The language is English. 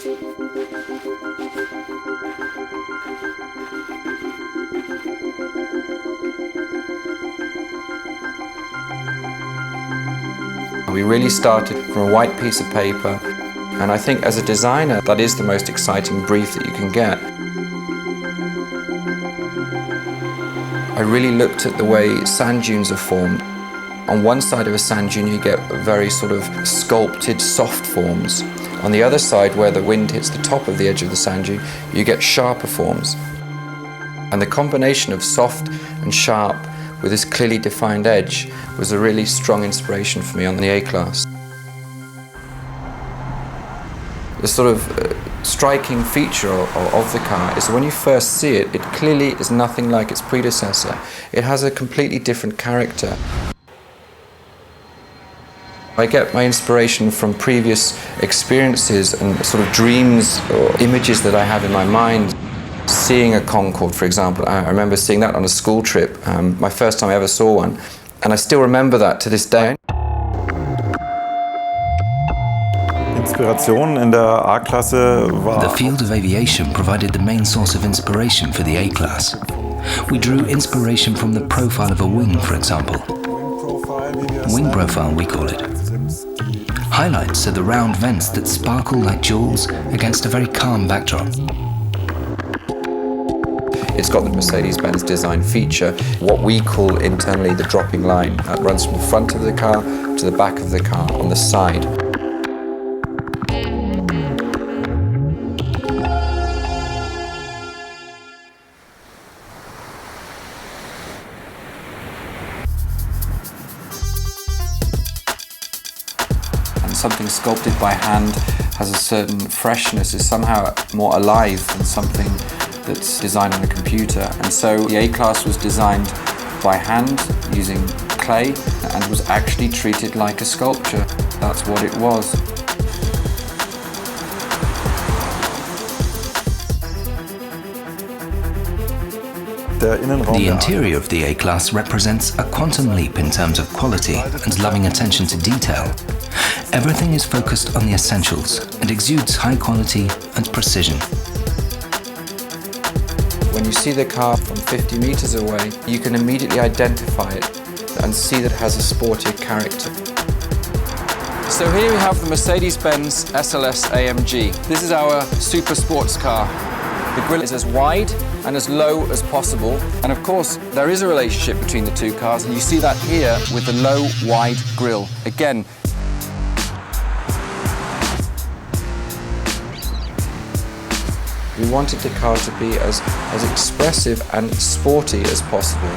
We really started from a white piece of paper, and I think as a designer that is the most exciting brief that you can get. I really looked at the way sand dunes are formed. On one side of a sand dune you get very sort of sculpted soft forms. On the other side, where the wind hits the top of the edge of the sand dune, you get sharper forms. And the combination of soft and sharp with this clearly defined edge was a really strong inspiration for me on the A-Klasse. The sort of striking feature of the car is that when you first see it, it clearly is nothing like its predecessor. It has a completely different character. I get my inspiration from previous experiences and sort of dreams or images that I have in my mind. Seeing a Concorde, for example, I remember seeing that on a school trip, my first time I ever saw one, and I still remember that to this day. Inspiration in der A-Klasse war... The field of aviation provided the main source of inspiration for the A-Klasse. We drew inspiration from the profile of a wing, for example. Wing profile, we call it. Highlights are the round vents that sparkle like jewels against a very calm backdrop. It's got the Mercedes-Benz design feature, what we call internally the dropping line. That runs from the front of the car to the back of the car on the side. And something sculpted by hand has a certain freshness, is somehow more alive than something that's designed on a computer. And so the A-Klasse was designed by hand using clay and was actually treated like a sculpture. That's what it was. The interior of the A-Klasse represents a quantum leap in terms of quality and loving attention to detail. Everything is focused on the essentials and exudes high quality and precision. When you see the car from 50 meters away, you can immediately identify it and see that it has a sporty character. So here we have the Mercedes-Benz SLS AMG. This is our super sports car. The grille is as wide and as low as possible. And of course, there is a relationship between the two cars, and you see that here with the low, wide grille. Again, we wanted the car to be as expressive and sporty as possible.